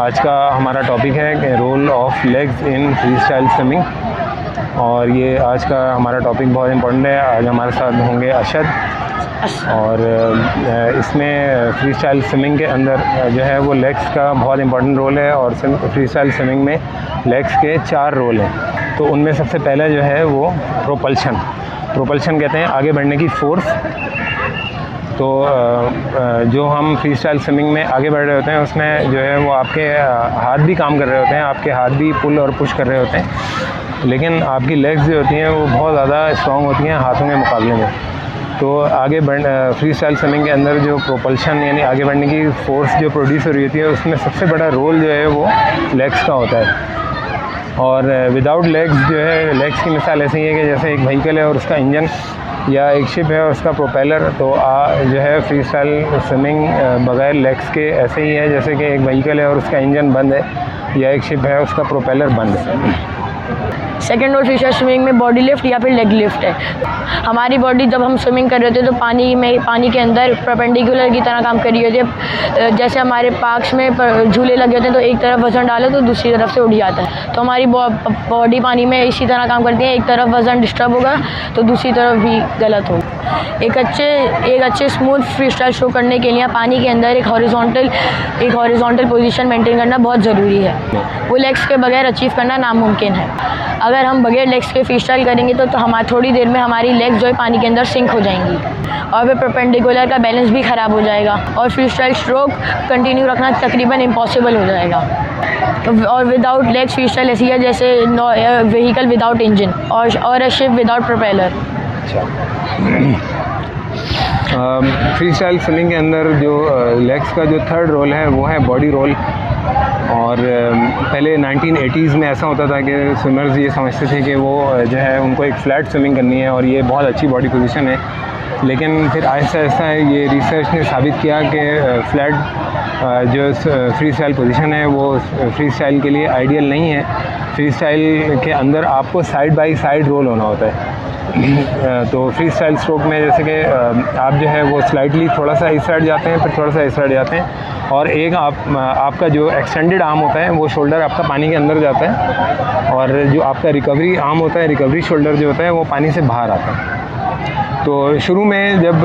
आज का हमारा टॉपिक है role of legs in freestyle swimming. और ये आज का हमारा टॉपिक बहुत इम्पोर्टेंट है। आज हमारे साथ होंगे अशद, और इसमें फ्री स्टाइल स्विमिंग के अंदर जो है वो लेग्स का बहुत इम्पोर्टेंट रोल है। और फ्री स्टाइल स्विमिंग में लेग्स के 4 रोल हैं। तो उनमें सबसे पहला जो है वो प्रोपल्शन कहते हैं, आगे बढ़ने की फोर्स। तो जो हम फ्री स्टाइल स्विमिंग में आगे बढ़ रहे होते हैं उसमें जो है वो आपके हाथ भी काम कर रहे होते हैं, आपके हाथ भी पुल और पुश कर रहे होते हैं, लेकिन आपकी लेग्स जो होती हैं वो बहुत ज़्यादा स्ट्रॉन्ग होती हैं हाथों के मुकाबले में। तो आगे फ्री स्टाइल स्विमिंग के अंदर जो प्रोपल्शन यानी आगे बढ़ने की फोर्स जो प्रोड्यूस हो रही होती है उसमें सबसे बड़ा रोल जो है वो लेग्स का होता है। और विदाउट लेग्स जो है, लेग्स की मिसाल ऐसी है कि जैसे एक व्हीकल है और उसका इंजन, या एक शिप है और उसका प्रोपेलर। तो जो है फ्री स्टाइल स्विमिंग बगैर लेग्स के ऐसे ही है जैसे कि एक व्हीकल है और उसका इंजन बंद है, या एक शिप है उसका प्रोपेलर बंद है। Second role freestyle swimming में बॉडी लिफ्ट या फिर लेग लिफ्ट है। हमारी बॉडी जब हम स्विमिंग कर रहे होते हैं तो पानी के अंदर परपेंडिकुलर की तरह काम कर रही होती है। जैसे हमारे पार्क्स में झूले लगे होते हैं तो एक तरफ वज़न डालो तो दूसरी तरफ से उड़ जाता है। तो हमारी बॉडी पानी में इसी तरह काम करती है, एक तरफ वज़न डिस्टर्ब होगा तो दूसरी तरफ भी गलत होगा। एक अच्छे स्मूथ फ्री स्टाइल शो करने के लिए पानी के अंदर एक हॉरिजॉन्टल पोजीशन मेंटेन करना बहुत ज़रूरी है। वो लेग्स के बगैर अचीव करना नामुमकिन है। अगर हम बगैर लेग्स के फ्री स्टाइल करेंगे तो हमारी थोड़ी देर में हमारी लेग्स जो है पानी के अंदर सिंक हो जाएंगी और वे परपेंडिकुलर का बैलेंस भी ख़राब हो जाएगा और फ्री स्टाइल स्ट्रोक कंटिन्यू रखना तकरीबन इम्पॉसिबल हो जाएगा। और विदाउट लेग्स फ्री स्टाइल ऐसी है जैसे व्हीकल विदाउट इंजन और ship without propeller. Free style swimming के अंदर जो लेग्स का जो थर्ड रोल है वो है बॉडी रोल। और पहले 1980s में ऐसा होता था कि स्विमर्स ये समझते थे कि वो जो है उनको एक फ़्लैट स्विमिंग करनी है और ये बहुत अच्छी बॉडी पोजीशन है। लेकिन फिर आहिस्ता आहिस्ता ये रिसर्च ने साबित किया कि फ़्लैट जो फ्री स्टाइल पोजीशन है वो फ्री स्टाइल के लिए आइडियल नहीं है। फ्री स्टाइल के अंदर आपको साइड बाय साइड रोल होना होता है। तो फ्री स्टाइल स्ट्रोक में जैसे कि आप जो है वो स्लाइटली थोड़ा सा इस साइड जाते हैं, फिर थोड़ा सा इस साइड जाते हैं, और एक आपका जो एक्सटेंडेड आर्म होता है वो शोल्डर आपका पानी के अंदर जाता है, और जो आपका रिकवरी आर्म होता है, रिकवरी शोल्डर जो होता है वो पानी से बाहर आता है। तो शुरू में जब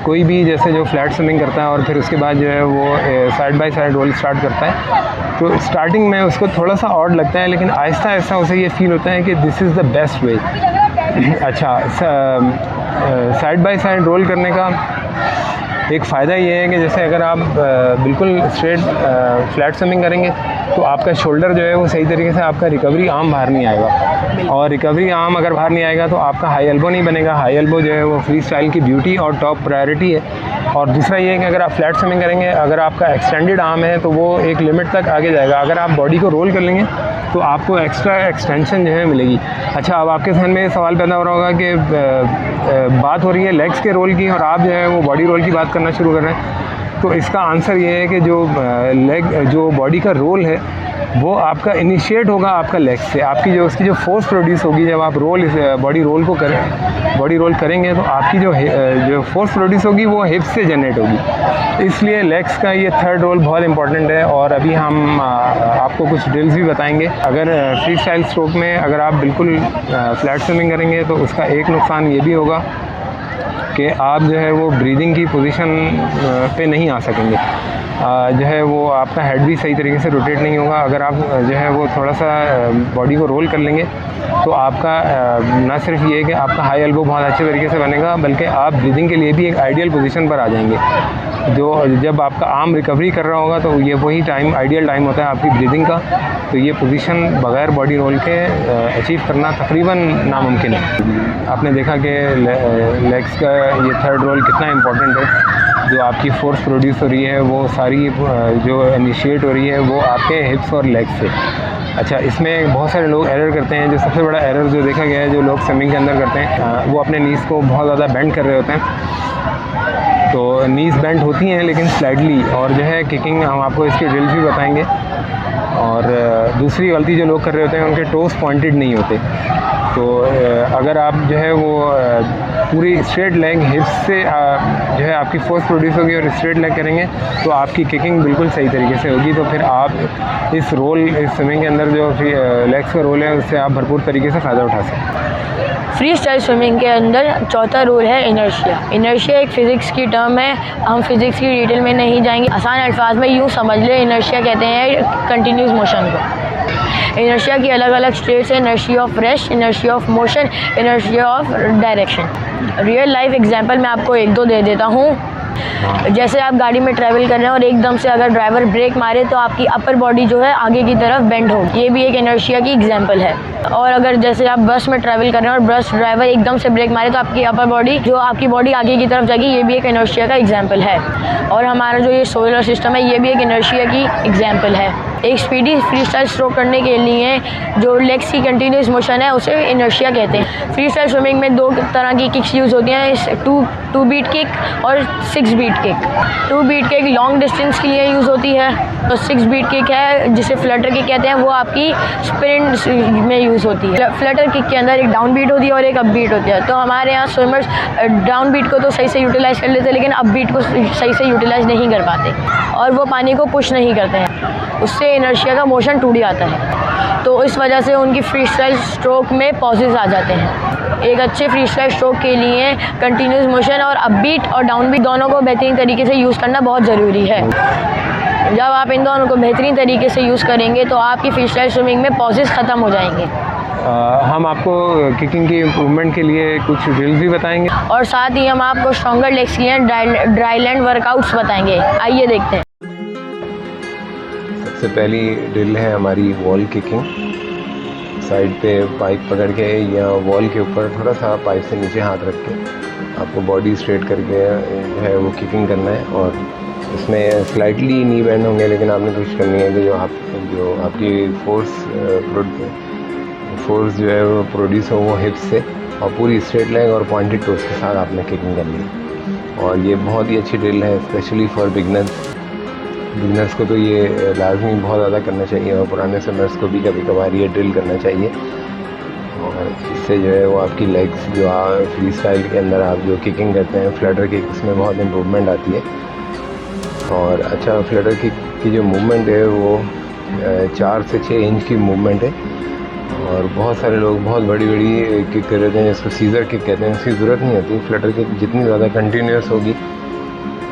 कोई भी जैसे जो फ्लैट स्विमिंग करता है और फिर उसके बाद जो है वो side by side roll start करता है, तो स्टार्टिंग में उसको थोड़ा सा ऑड लगता है, लेकिन आहिस्ता आहिस्ता उसे ये फील होता है कि this is the best way. अच्छा, साइड बाय साइड रोल करने का एक फ़ायदा ये है कि जैसे अगर आप बिल्कुल स्ट्रेट फ्लैट स्विमिंग करेंगे तो आपका शोल्डर जो है वो सही तरीके से, आपका रिकवरी आर्म बाहर नहीं आएगा, और रिकवरी आर्म अगर बाहर नहीं आएगा तो आपका हाई एल्बो नहीं बनेगा। हाई एल्बो जो है वो फ्री स्टाइल की ब्यूटी और टॉप प्रायोरिटी है। और दूसरा ये है कि अगर आप फ्लैट स्विमिंग करेंगे, अगर आपका एक्सटेंडेड आर्म है तो वो एक लिमिट तक आगे जाएगा। अगर आप बॉडी को रोल कर लेंगे तो आपको एक्स्ट्रा एक्सटेंशन जो है मिलेगी। अच्छा, अब आपके जहन में सवाल पैदा हो रहा होगा कि बात हो रही है लेग्स के रोल की और आप जो है वो बॉडी रोल की बात करना शुरू कर रहे हैं। तो इसका आंसर ये है कि जो बॉडी का रोल है वो आपका इनिशिएट होगा आपका लेग से। आपकी उसकी जो फोर्स प्रोड्यूस होगी जब आप बॉडी रोल करेंगे तो आपकी जो फोर्स प्रोड्यूस होगी वो हिप्स से जनरेट होगी। इसलिए लेग्स का ये थर्ड रोल बहुत इंपॉर्टेंट है। और अभी हम आपको कुछ ड्रिल्स भी बताएंगे। अगर फ्री स्टाइल स्ट्रोक में अगर आप बिल्कुल फ्लैट स्विमिंग करेंगे तो उसका एक नुकसान ये भी होगा कि आप जो है वो ब्रीदिंग की पोजीशन पे नहीं आ सकेंगे। जो है वो आपका हेड भी सही तरीके से रोटेट नहीं होगा। अगर आप जो है वो थोड़ा सा बॉडी को रोल कर लेंगे तो आपका ना सिर्फ ये है कि आपका हाई एल्बो बहुत अच्छे तरीके से बनेगा, बल्कि आप ब्रीदिंग के लिए भी एक आइडियल पोजीशन पर आ जाएंगे। जब आपका आर्म रिकवरी कर रहा होगा तो ये वही टाइम, आइडियल टाइम होता है आपकी ब्रीदिंग का। तो ये पोजीशन बगैर बॉडी रोल के अचीव करना तकरीबन नामुमकिन है। आपने देखा कि लेग्स का ये थर्ड रोल कितना इम्पोर्टेंट है। जो आपकी फोर्स प्रोड्यूस हो रही है वो सारी जो इनिशिएट हो रही है वो आपके हिप्स और लेग्स से। अच्छा, इसमें बहुत सारे लोग एरर करते हैं। जो सबसे बड़ा एरर जो देखा गया है जो लोग स्विमिंग के अंदर करते हैं, वो अपने नीज़ को बहुत ज़्यादा बेंड कर रहे होते हैं। तो नीज़ बेंड होती हैं लेकिन स्लाइडली, और जो है किकिंग हम आपको इसके ड्रिल्स भी बताएंगे। और दूसरी गलती जो लोग कर रहे होते हैं उनके टोस पॉइंटेड नहीं होते। तो अगर आप जो है वो पूरी स्ट्रेट लेग हिप्स से जो है आपकी फोर्स प्रोड्यूस होगी और स्ट्रेट लेग करेंगे तो आपकी किकिंग बिल्कुल सही तरीके से होगी। तो फिर आप इस स्विमिंग के अंदर जो लेग्स का रोल है उससे आप भरपूर तरीके से फ़ायदा उठा सकते हैं। फ्री स्टाइल स्विमिंग के अंदर चौथा रूल है इनर्शिया। इनर्शिया एक फ़िज़िक्स की टर्म है, हम फिज़िक्स की डिटेल में नहीं जाएंगे। आसान अल्फाज में यूँ समझ ले, इनर्शिया कहते हैं कंटिन्यूस मोशन को। इनर्शिया की अलग अलग स्टेट्स हैं, inertia of rest, inertia of motion, inertia of direction. Real life example मैं आपको एक दो दे देता हूँ। जैसे आप गाड़ी में ट्रैवल कर रहे हैं और एकदम से अगर ड्राइवर ब्रेक मारे तो आपकी अपर बॉडी जो है आगे की तरफ बेंड होगी, ये भी एक इनर्शिया की एग्जांपल है। और अगर जैसे आप बस में ट्रैवल कर रहे हैं और बस ड्राइवर एकदम से ब्रेक मारे तो आपकी अपर बॉडी जो आपकी बॉडी आगे की तरफ जाएगी, ये भी एक इनर्शिया का एग्जांपल है। और हमारा जो ये सोलर सिस्टम है, ये भी एक इनर्शिया की एग्जांपल है। एक स्पीडी फ्री स्टाइल स्ट्रोक करने के लिए जो लेग्स की कंटिन्यूस मोशन है उसे इनर्शिया कहते हैं। फ्री स्टाइल स्विमिंग में दो तरह की किक्स यूज़ होती हैं, टू बीट किक और 6 beat kick. 2 beat kick long distance के लिए यूज़ होती है, तो 6 बीट किक है जिसे फ्लटर किक कहते हैं, वो आपकी स्प्रिंट में यूज़ होती है। फ्लटर किक के अंदर एक डाउन बीट होती है और एक अप बीट होती है। तो हमारे यहाँ स्विमर्स डाउन बीट को तो सही से यूटिलाइज़ कर लेते हैं, लेकिन अप बीट को सही से यूटिलाइज़ नहीं कर पाते और वो पानी को पुश नहीं करते हैं, उससे इनर्शिया का मोशन टूट जाता है। तो इस वजह से उनकी फ्री स्टाइल स्ट्रोक में पॉजेज आ जाते हैं। एक अच्छे फ्री स्टाइल स्ट्रोक के लिए कंटिन्यूस मोशन और अप बीट और डाउन बीट दोनों को बेहतरीन तरीके से यूज़ करना बहुत ज़रूरी है। जब आप इन दोनों को बेहतरीन तरीके से यूज़ करेंगे तो आपकी फ्री स्टाइल स्विमिंग में पॉजेज ख़त्म हो जाएंगे। हम आपको किकिंग की इम्प्रूवमेंट के लिए कुछ ड्रिल्स भी बताएंगे और साथ ही हम आपको स्ट्रॉन्गर लेग्स के लिए ड्राई लैंड वर्कआउट्स बताएंगे। आइए देखते हैं। सबसे पहली ड्रिल है हमारी वॉल किकिंग। साइड पे पाइप पकड़ के या वॉल के ऊपर थोड़ा सा पाइप से नीचे हाथ रख के आपको बॉडी स्ट्रेट करके जो है वो किकिंग करना है। और इसमें स्लाइटली नी बैंड होंगे, लेकिन आपने कोशिश करनी है कि जो आपकी फोर्स जो है वो प्रोड्यूस हो वो हिप्स से, और पूरी स्ट्रेट लेग और पॉइंटेड टोस के साथ आपने किकिंग करनी है। और ये बहुत ही अच्छी ड्रिल है, स्पेशली फॉर बिगनर्स को तो ये लाजमी बहुत ज़्यादा करना चाहिए, और पुराने स्विमर्स को भी कभी कभार ये ड्रिल करना चाहिए। और इससे जो है वो आपकी लेग्स जो फ्री स्टाइल के अंदर आप जो किकिंग करते हैं फ्लटर किक, उसमें बहुत इम्प्रूवमेंट आती है। और अच्छा, फ्लटर किक की जो मूवमेंट है वो 4 से 6 इंच की मूवमेंट है। और बहुत सारे लोग बहुत बड़ी किक कर रहे हैं जिसको सीज़र किक कहते हैं, इसकी ज़रूरत नहीं होती। फ्लटर किक जितनी ज़्यादा कंटिन्यूस होगी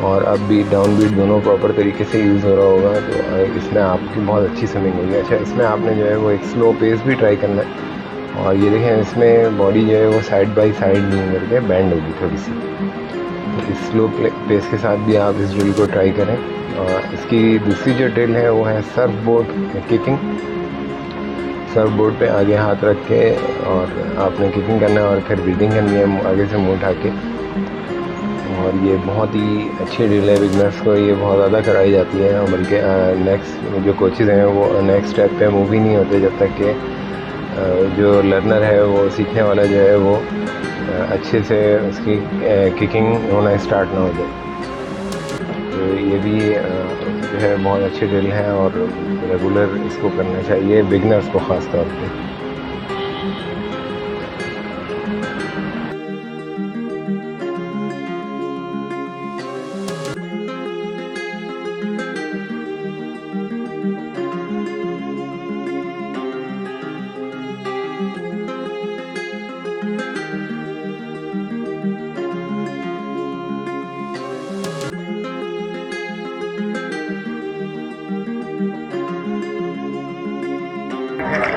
और अप बीट डाउन बीट दोनों प्रॉपर तरीके से यूज़ हो रहा होगा तो इसमें आपकी बहुत अच्छी स्विमिंग होगी। अच्छा, इसमें आपने जो है वो एक स्लो पेस भी ट्राई करना है। और ये देखें, इसमें बॉडी जो है वो साइड बाई साइड नहीं करके बैंड होगी थोड़ी सी। तो इस स्लो पेस के साथ भी आप इस ड्रिल को ट्राई करें। और इसकी दूसरी जो ड्रिल है वो है Surf board kicking. Surf board पे आगे हाथ रख के और आपने किकिंग करना है और फिर ब्रीदिंग करनी है आगे से मुँह उठा के। और ये बहुत ही अच्छी ड्रिल है, बिगनर्स को ये बहुत ज़्यादा कराई जाती है। और बल्कि नेक्स्ट जो कोचेज़ हैं वो नेक्स्ट स्टेप पे मूव ही नहीं होते जब तक कि जो लर्नर है वो सीखने वाला जो है वो अच्छे से उसकी किकिंग होना स्टार्ट ना हो जाए। तो ये भी जो है बहुत अच्छी ड्रिल है और रेगुलर इसको करना चाहिए बिगनर्स को ख़ास तौर पे।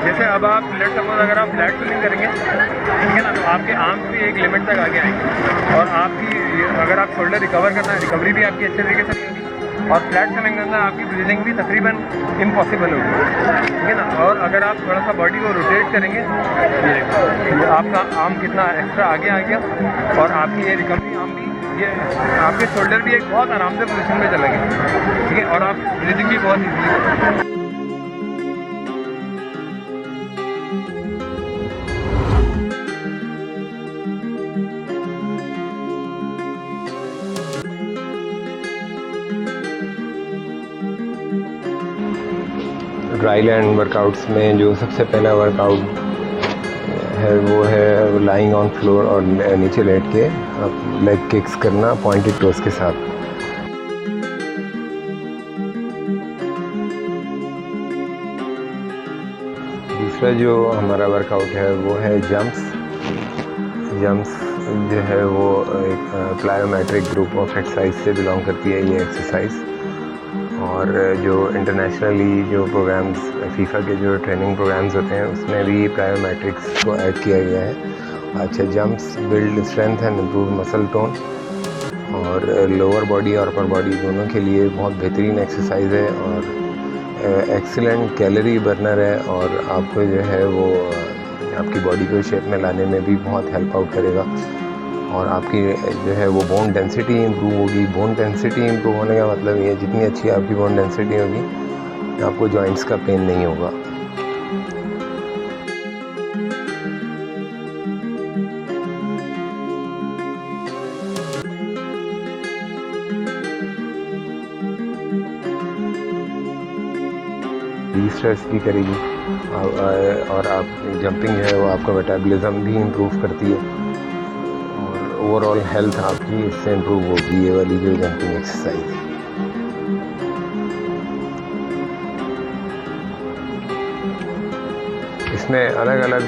जैसे अब आप लेट सपोज अगर आप फ्लैट स्विमिंग करेंगे, ठीक है ना, तो आपके आर्म्स भी एक लिमिट तक आगे आएंगे और आपकी अगर आप शोल्डर रिकवर करना है, रिकवरी भी आपकी अच्छे तरीके से होगी। और फ्लैट स्विमिंग के अंदर आपकी ब्रीदिंग भी तकरीबन इम्पॉसिबल होगी, ठीक है ना। और अगर आप थोड़ा सा बॉडी को रोटेट करेंगे, ये आपका आर्म कितना एक्स्ट्रा आगे आ गया और आपकी ये रिकवरी आर्म भी, ये आपके शोल्डर भी एक बहुत आराम से पोजीशन में चला गया, ठीक है। और आप ब्रीदिंग भी बहुत ईजीली। ड्राई लैंड वर्कआउट्स में जो सबसे पहला वर्कआउट है वो है लाइंग ऑन फ्लोर और नीचे लेट के आप लेग किक्स करना पॉइंटेड टोस के साथ। दूसरा जो हमारा वर्कआउट है वो है जंप्स जो है वो एक प्लायोमेट्रिक ग्रुप ऑफ एक्सरसाइज से बिलोंग करती है ये एक्सरसाइज। और जो इंटरनेशनली जो प्रोग्राम्स फीफा के जो ट्रेनिंग प्रोग्राम्स होते हैं उसमें भी प्लायोमेट्रिक्स को ऐड किया गया है। अच्छा, jumps build strength and improve muscle tone और लोअर बॉडी और अपर बॉडी दोनों के लिए बहुत बेहतरीन एक्सरसाइज है और एक्सीलेंट कैलोरी बर्नर है और आपको जो है वो आपकी बॉडी को शेप में लाने में भी बहुत हेल्प आउट करेगा और आपकी जो है वो बोन डेंसिटी इम्प्रूव होगी। बोन डेंसिटी इम्प्रूव होने का मतलब ये जितनी अच्छी आपकी बोन डेंसिटी होगी आपको जॉइंट्स का पेन नहीं होगा। स्ट्रेस भी करेगी और आप जंपिंग जो है वो आपका मेटाबॉलिज्म भी इम्प्रूव करती है और ओवरऑल हेल्थ आपकी इससे इम्प्रूव होगी ये वाली जो जंपिंग एक्सरसाइज है। इसमें अलग अलग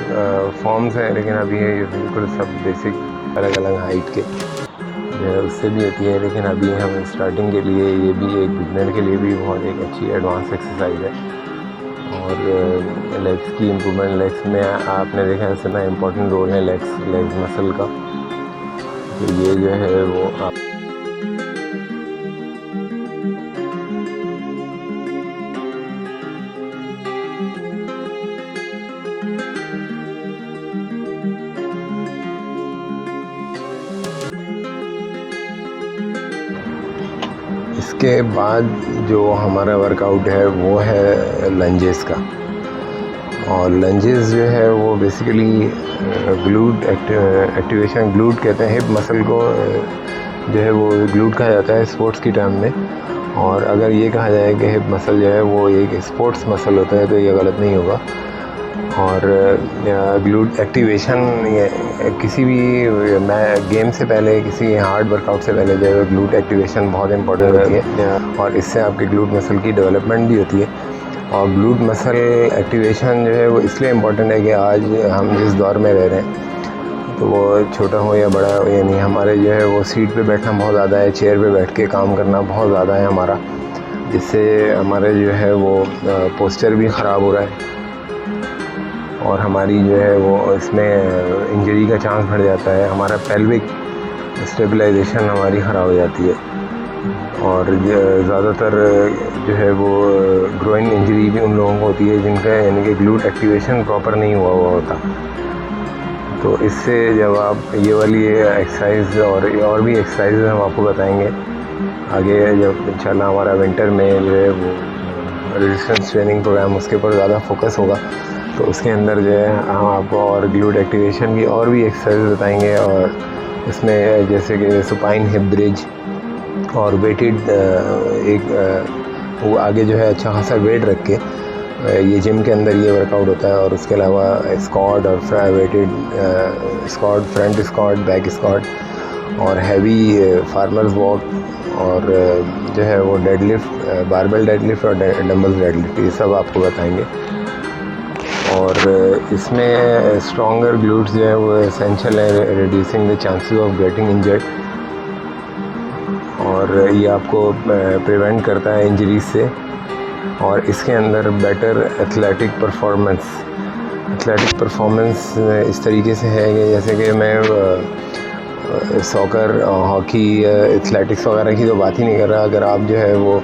फॉर्म्स हैं लेकिन अभी ये बिल्कुल सब बेसिक अलग अलग हाइट के जो है उससे भी होती है, लेकिन अभी हम स्टार्टिंग के लिए ये भी एक बिगनर के लिए भी बहुत एक अच्छी एडवांस एक्सरसाइज है। और लेग्स की इम्प्रूवमेंट, लेग्स में आपने देखा है इतना इम्पोर्टेंट रोल है लेग्स मसल का, तो ये जो है वो आप इसके बाद जो हमारा वर्कआउट है वो है लंजेस का। और लंजेस जो है वो बेसिकली ग्लूट एक्टिवेशन, ग्लूट कहते हैं हिप मसल को जो है वो ग्लूट कहा जाता है स्पोर्ट्स की टर्म में। और अगर ये कहा जाए कि हिप मसल जो है वो एक स्पोर्ट्स मसल होता है तो ये गलत नहीं होगा। और ग्लूट एक्टिवेशन किसी भी गेम से पहले, किसी हार्ड वर्कआउट से पहले जो है ग्लूट एक्टिवेशन बहुत इंपॉर्टेंट होती है और इससे आपके ग्लूट मसल की डेवलपमेंट भी होती है। और ग्लूट मसल एक्टिवेशन जो है वो इसलिए इम्पोर्टेंट है कि आज हम जिस दौर में रह रहे हैं तो वो छोटा हो या बड़ा हो, यानी हमारे जो है वो सीट पे बैठना बहुत ज़्यादा है, चेयर पे बैठ के काम करना बहुत ज़्यादा है हमारा, जिससे हमारे जो है वो पोस्चर भी ख़राब हो रहा है और हमारी जो है वो इसमें इंजरी का चांस बढ़ जाता है। हमारा पेल्विक स्टेबलाइजेशन हमारी ख़राब हो जाती है और ज़्यादातर जो है वो ग्रोइन इंजरी भी उन लोगों को होती है जिनका यानी कि ग्लूट एक्टिवेशन प्रॉपर नहीं हुआ होता। तो इससे जब आप ये वाली एक्सरसाइज और भी एक्सरसाइज हम आपको बताएंगे आगे, जब इंशाल्लाह हमारा विंटर में जो है वो रेजिस्टेंस ट्रेनिंग प्रोग्राम उसके ऊपर ज़्यादा फोकस होगा, तो उसके अंदर जो है हम आपको और ग्लूट एक्टिवेशन की और भी एक्सरसाइज बताएंगे। और इसमें जैसे कि सुपाइन हिप ब्रिज और वेटेड वो आगे जो है अच्छा खासा वेट रख के ये जिम के अंदर ये वर्कआउट होता है। और उसके अलावा स्क्वाट और weighted squat, front squat, back squat और हैवी फार्मर्स वॉक और जो है वो डेडलिफ्ट, बारबेल डेडलिफ्ट और डंबल डेडलिफ्ट, ये सब आपको बताएंगे। और इसमें स्ट्रॉन्गर ग्लूट्स जो है वो एसेंशियल है reducing the chances of getting injured, और ये आपको प्रिवेंट करता है इंजरीज से। और इसके अंदर बेटर एथलेटिक परफॉर्मेंस इस तरीके से है कि जैसे कि मैं सॉकर, हॉकी, एथलेटिक्स वगैरह की तो बात ही नहीं कर रहा। अगर आप जो है वो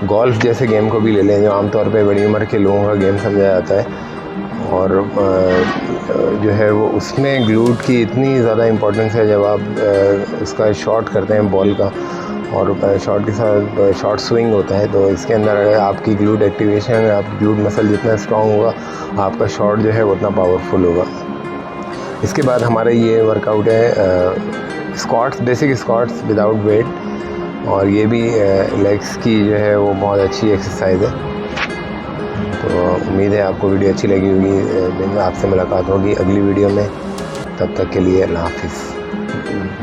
गोल्फ जैसे गेम को भी ले लें जो आमतौर पे बड़ी उम्र के लोगों का गेम समझा जाता है, और जो है वो उसमें ग्लूट की इतनी ज़्यादा इम्पोर्टेंस है जब आप उसका शॉट करते हैं बॉल का और शॉट के साथ शॉट स्विंग होता है, तो इसके अंदर अगर आपकी ग्लूट एक्टिवेशन, आपकी ग्लूट मसल जितना स्ट्रॉन्ग होगा आपका शॉट जो है वो उतना पावरफुल होगा। इसके बाद हमारा ये वर्कआउट है squats, basic squats without weight, और ये भी लेग्स की जो है वो बहुत अच्छी एक्सरसाइज है। तो उम्मीद है आपको वीडियो अच्छी लगी होगी। आपसे मुलाकात होगी अगली वीडियो में। तब तक के लिए अल्लाह हाफिज़।